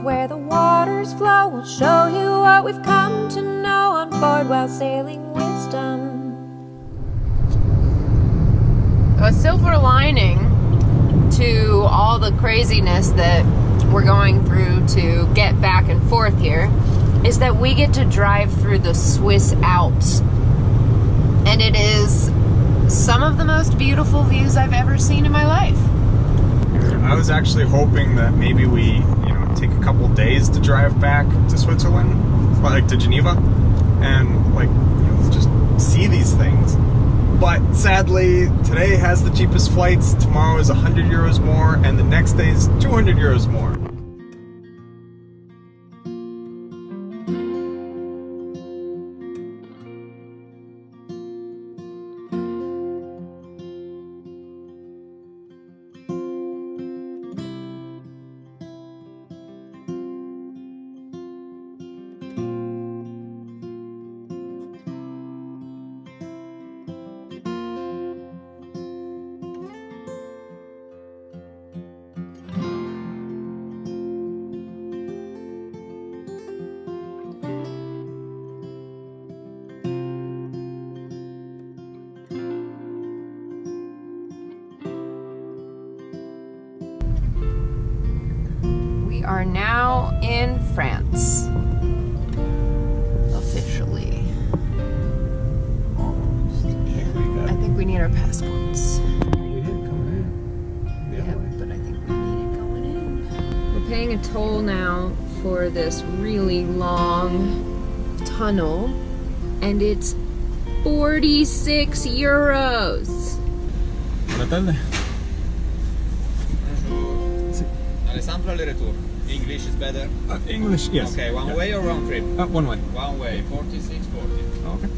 where the waters flow. We'll show you what we've come to know on board while sailing wisdom. A silver lining to all the craziness that we're going through to get back and forth here is that we get to drive through the Swiss Alps. And it is some of the most beautiful views I've ever seen in my life. I was actually hoping that maybe we, take a couple days to drive back to Switzerland, like to Geneva, and just see these things. But sadly, today has the cheapest flights, tomorrow is 100 euros more, and the next day is 200 euros more. We are now in France. Officially. Almost. I think we need our passports. We did coming in. Yeah, but I think we need it going in. We're paying a toll now for this really long tunnel, and it's 46 euros. Buona tarde. Alessandro, le retour. English is better? English, yes. Okay, one way or round trip? One way. One way, 46.40. Okay.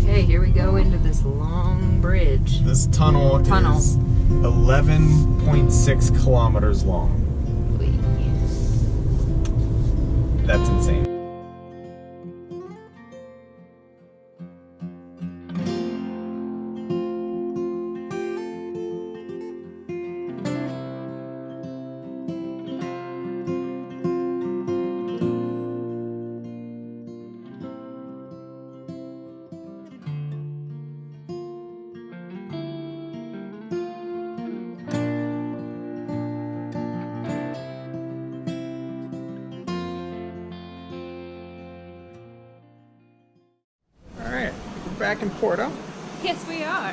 Okay, here we go into this long bridge. This tunnel. is 11.6 kilometers long. That's insane. Back in Porto. Yes, we are.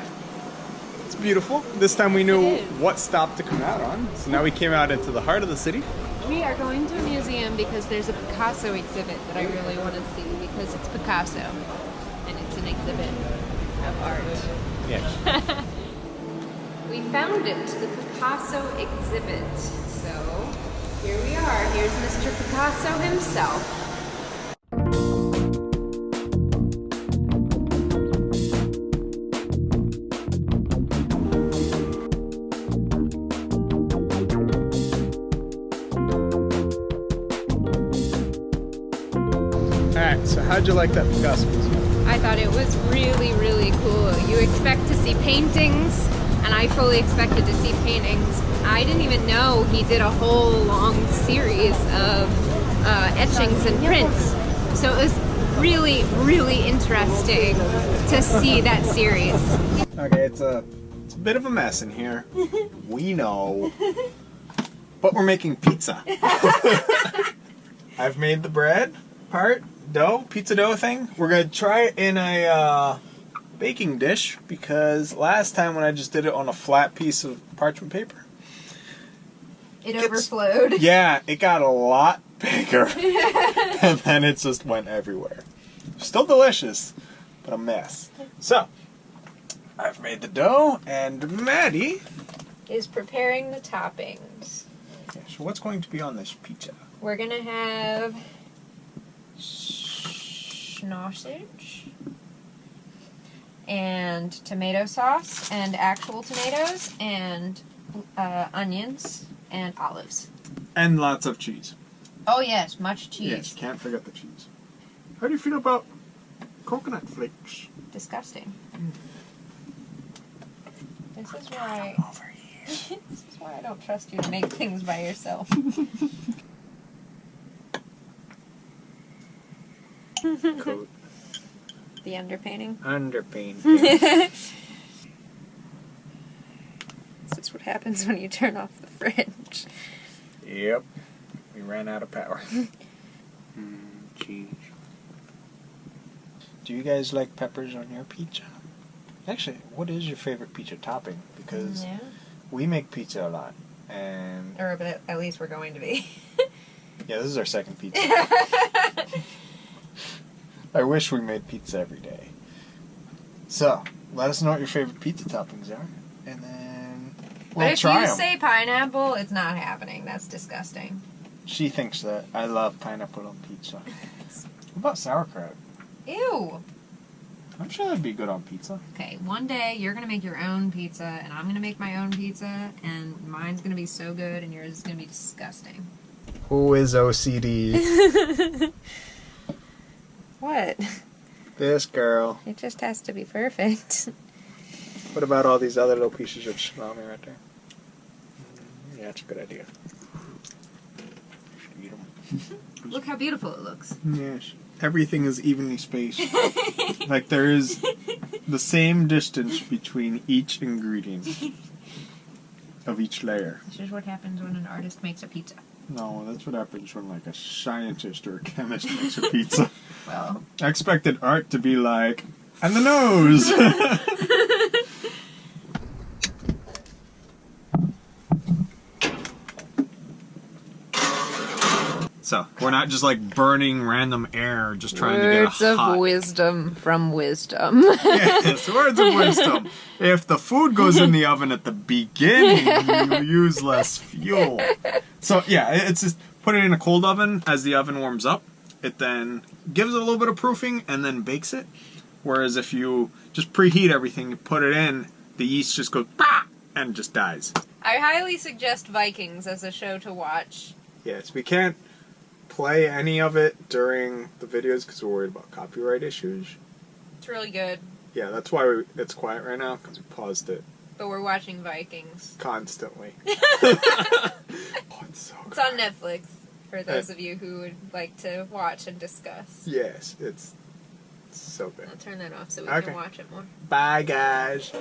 It's beautiful. This time we knew It is. what stop to come out on. So now we came out into the heart of the city. We are going to a museum because there's a Picasso exhibit that I really want to see because it's Picasso and it's an exhibit of art. Yeah. We found it, the Picasso exhibit. So here we are. Here's Mr. Picasso himself. Alright, so how'd you like that Picasso museum? I thought it was really, really cool. You expect to see paintings, and I fully expected to see paintings. I didn't even know he did a whole long series of etchings and prints. So it was really, really interesting to see that series. Okay, it's a bit of a mess in here. We know. But we're making pizza. I've made the bread part, pizza dough thing. We're gonna try it in a baking dish because last time when I just did it on a flat piece of parchment paper, It overflowed. yeah, it got a lot bigger. And then it just went everywhere. Still delicious, but a mess. So, I've made the dough and Maddie Is preparing the toppings. Okay, so what's going to be on this pizza? We're gonna have sausage and tomato sauce and actual tomatoes and onions and olives. And lots of cheese. Oh yes, much cheese. Yes, can't forget the cheese. How do you feel about coconut flakes? Disgusting. This is why. This is why I don't trust you to make things by yourself. Coat. The underpainting. Underpainting. This is what happens when you turn off the fridge. Yep. We ran out of power. Cheese. Do you guys like peppers on your pizza? Actually, what is your favorite pizza topping? Because we make pizza a lot, and Or but at least we're going to be. yeah, this is our second pizza. I wish we made pizza every day. So, let us know what your favorite pizza toppings are, and then we'll But try if you them. say pineapple, it's not happening. That's disgusting. She thinks that I love pineapple on pizza. What about sauerkraut? Ew. I'm sure that'd be good on pizza. Okay, one day you're gonna make your own pizza, and I'm gonna make my own pizza, and mine's gonna be so good, and yours is gonna be disgusting. Who is OCD? What? This girl. It just has to be perfect. What about all these other little pieces of salami right there? Yeah, that's a good idea. Should eat them. Look how beautiful it looks. Yes. Everything is evenly spaced. Like there is the same distance between each ingredient of each layer. This is what happens when an artist makes a pizza. No, that's what happens when like a scientist or a chemist makes a pizza. Well, I expected art to be like, and the nose! So, we're not just like burning random air, just trying to words get a of hot... wisdom from wisdom. Yes, words of wisdom. If the food goes in the oven at the beginning, you use less fuel. So, yeah, it's just put it in a cold oven. As the oven warms up, it then gives it a little bit of proofing and then bakes it. Whereas if you just preheat everything, you put it in, the yeast just goes bah! And just dies. I highly suggest Vikings as a show to watch. Yes, we can't play any of it during the videos because we're worried about copyright issues. It's really good, Yeah, that's why it's quiet right now, because we paused it but we're watching Vikings. constantly. Oh, it's so good. It's on Netflix for those of you who would like to watch and discuss. Yes, it's so good. I'll turn that off so we Okay. can watch it more. Bye, guys.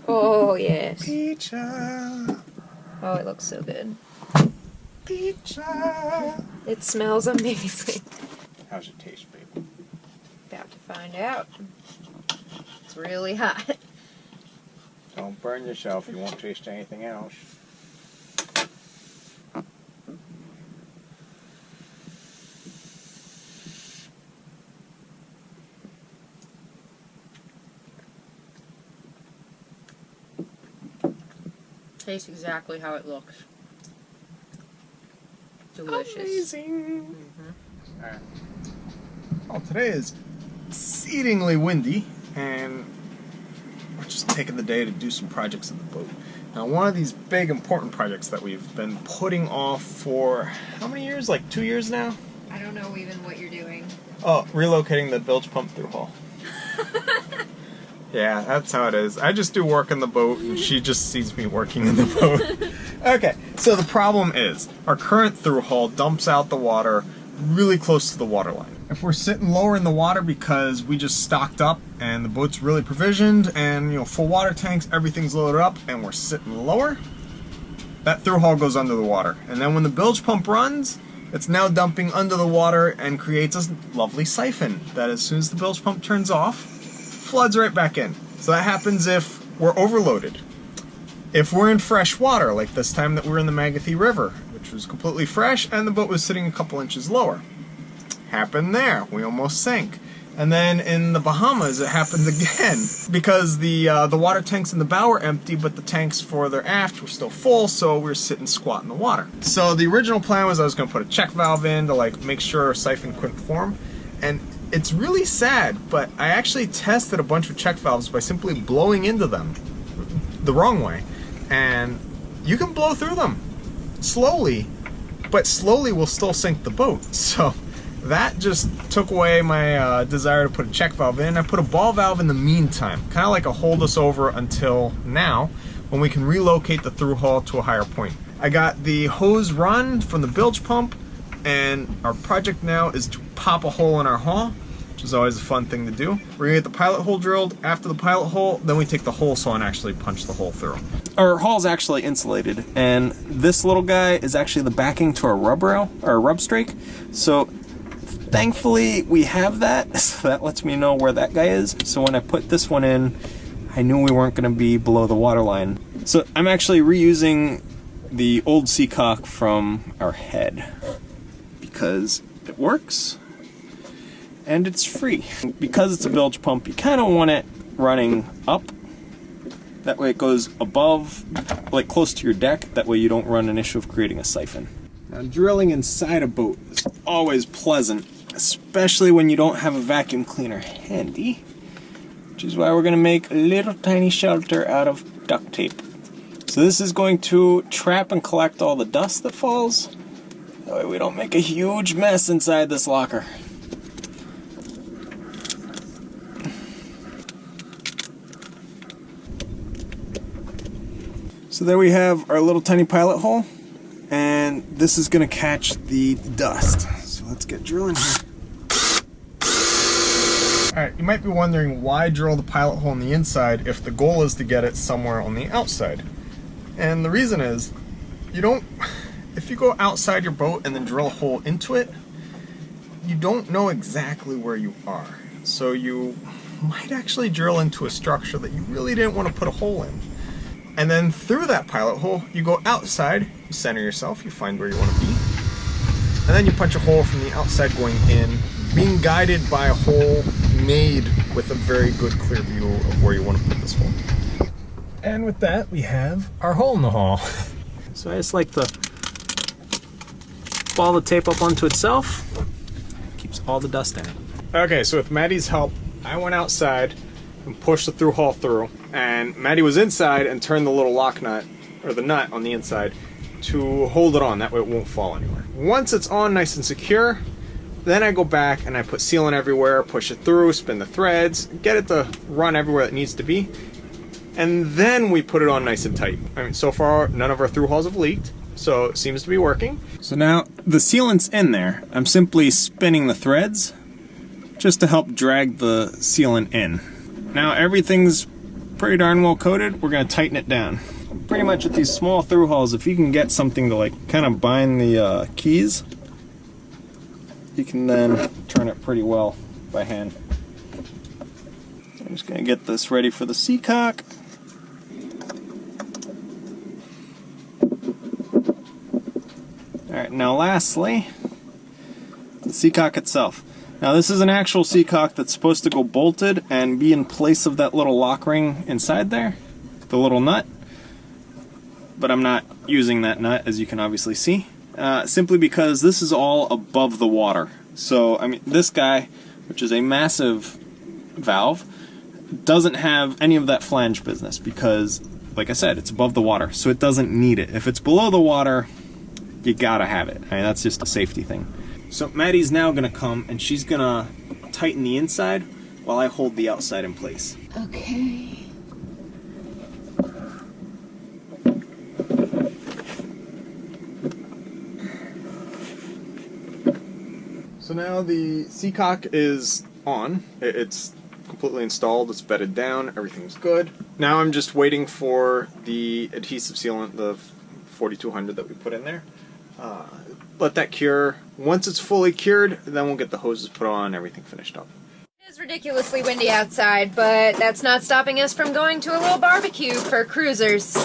Oh, yes. Pizza. Oh, it looks so good. Pizza. It smells amazing. How's it taste, babe? About to find out. It's really hot. Don't burn yourself. You won't taste anything else. Tastes exactly how it looks. Delicious. Amazing. Alright. Well, today is exceedingly windy, and we're just taking the day to do some projects in the boat. Now, one of these big important projects that we've been putting off for how many years? Like 2 years now? I don't know even what you're doing. Oh, relocating the bilge pump through hull. Yeah, that's how it is. I just do work in the boat, and she just sees me working in the boat. Okay, so the problem is, our current through hull dumps out the water really close to the water line. If we're sitting lower in the water because we just stocked up and the boat's really provisioned and, you know, full water tanks, everything's loaded up, and we're sitting lower, that through hull goes under the water. And then when the bilge pump runs, it's now dumping under the water and creates a lovely siphon that as soon as the bilge pump turns off, floods right back in. So that happens if we're overloaded. If we're in fresh water, like this time that we were in the Magathie River, which was completely fresh and the boat was sitting a couple inches lower. Happened there. We almost sank. And then in the Bahamas, it happened again because the water tanks in the bow were empty, but the tanks further aft were still full, so we were sitting squat in the water. So the original plan was I was going to put a check valve in to like make sure our siphon couldn't form, and it's really sad, but I actually tested a bunch of check valves by simply blowing into them the wrong way, and you can blow through them slowly, but slowly will still sink the boat. So that just took away my desire to put a check valve in. I put a ball valve in the meantime, kind of like a hold us over until now, when we can relocate the through hull to a higher point. I got the hose run from the bilge pump, and our project now is to pop a hole in our hull, which is always a fun thing to do. We're gonna get the pilot hole drilled. After the pilot hole, then we take the hole saw and actually punch the hole through. Our hull's actually insulated, and this little guy is actually the backing to our rub rail, or rub strake. So thankfully we have that, so that lets me know where that guy is. So when I put this one in, I knew we weren't gonna be below the water line. So I'm actually reusing the old seacock from our head because it works and it's free. Because it's a bilge pump, you kind of want it running up. That way it goes above, like close to your deck. That way you don't run an issue of creating a siphon. Now, drilling inside a boat is always pleasant, especially when you don't have a vacuum cleaner handy, which is why we're gonna make a little tiny shelter out of duct tape. So this is going to trap and collect all the dust that falls. That way we don't make a huge mess inside this locker. So there we have our little tiny pilot hole, and this is gonna catch the dust. So let's get drilling here. Alright, you might be wondering why drill the pilot hole on the inside if the goal is to get it somewhere on the outside. And the reason is, if you go outside your boat and then drill a hole into it, you don't know exactly where you are. So you might actually drill into a structure that you really didn't want to put a hole in. And then through that pilot hole, you go outside, you center yourself, you find where you want to be, and then you punch a hole from the outside going in, being guided by a hole made with a very good clear view of where you want to put this hole. And with that, we have our hole in the hull. So I just like to ball the tape up onto itself. Keeps all the dust in it. Okay, so with Maddie's help, I went outside and pushed the through hull through. And Maddie was inside and turned the little lock nut, or the nut on the inside, to hold it on. That way it won't fall anywhere. Once it's on nice and secure, then I go back and I put sealant everywhere, push it through, spin the threads, get it to run everywhere it needs to be. And then we put it on nice and tight. I mean, so far, none of our through hulls have leaked, so it seems to be working. So now, the sealant's in there. I'm simply spinning the threads just to help drag the sealant in. Now, everything's pretty darn well coated. We're gonna tighten it down. Pretty much with these small through hulls, if you can get something to like kind of bind the keys, you can then turn it pretty well by hand. I'm just gonna get this ready for the seacock. Alright, now lastly, the seacock itself. Now this is an actual seacock that's supposed to go bolted and be in place of that little lock ring inside there, the little nut. But I'm not using that nut, as you can obviously see, simply because this is all above the water. So, I mean, this guy, which is a massive valve, doesn't have any of that flange business because, like I said, it's above the water, so it doesn't need it. If it's below the water, you gotta have it. I mean, that's just a safety thing. So Maddie's now gonna come and she's gonna tighten the inside while I hold the outside in place. Okay. So now the seacock is on. It's completely installed, it's bedded down, everything's good. Now I'm just waiting for the adhesive sealant, the 4200 that we put in there. Let that cure. Once it's fully cured, then we'll get the hoses put on and everything finished up. It is ridiculously windy outside, but that's not stopping us from going to a little barbecue for cruisers.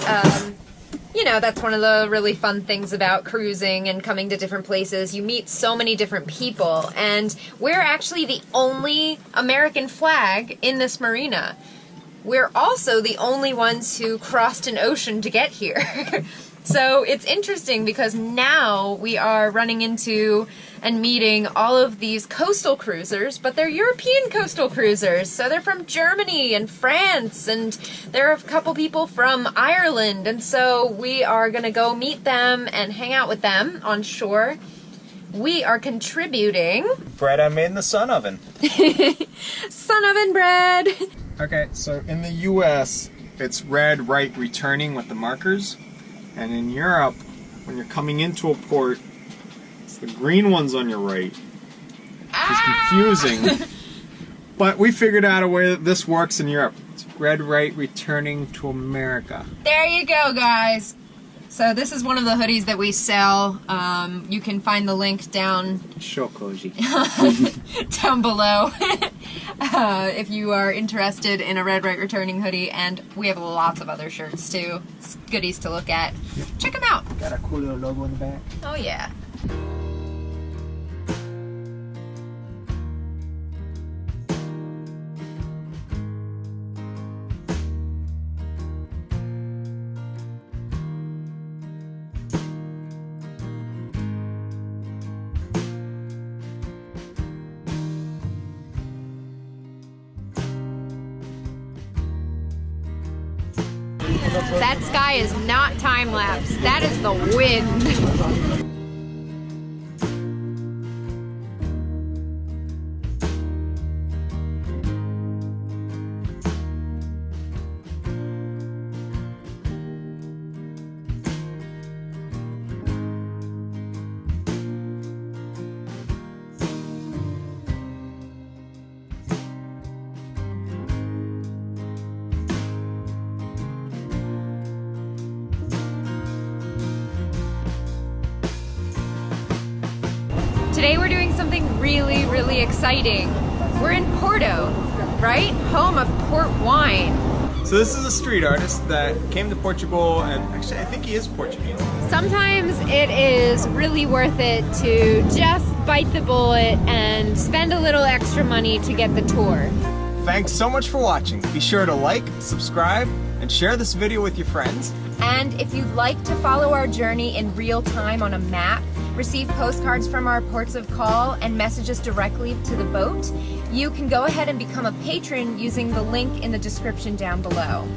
You know, that's one of the really fun things about cruising and coming to different places. You meet so many different people, and we're actually the only American flag in this marina. We're also the only ones who crossed an ocean to get here. So it's interesting because now we are running into and meeting all of these coastal cruisers, but they're European coastal cruisers. So they're from Germany and France, and there are a couple people from Ireland. And so we are going to go meet them and hang out with them on shore. we are contributing Bread I made in the sun oven. sun oven bread. Okay, so in the US, it's red, right, returning with the markers. And in Europe, when you're coming into a port, it's the green ones on your right. It's confusing. But we figured out a way that this works in Europe. It's red, right, returning to America. There you go, guys. So this is one of the hoodies that we sell. You can find the link down down below if you are interested in a red, right, returning hoodie. And we have lots of other shirts too. It's goodies to look at. Check them out. Got a cool little logo in the back. Oh yeah. That sky is not time-lapse. That is the wind. Today we're doing something really, really exciting. We're in Porto, right? Home of port wine. So this is a street artist that came to Portugal, and actually I think he is Portuguese. Sometimes it is really worth it to just bite the bullet and spend a little extra money to get the tour. Thanks so much for watching. Be sure to like, subscribe, and share this video with your friends. And if you'd like to follow our journey in real time on a map, receive postcards from our ports of call, and message us directly to the boat, you can go ahead and become a patron using the link in the description down below.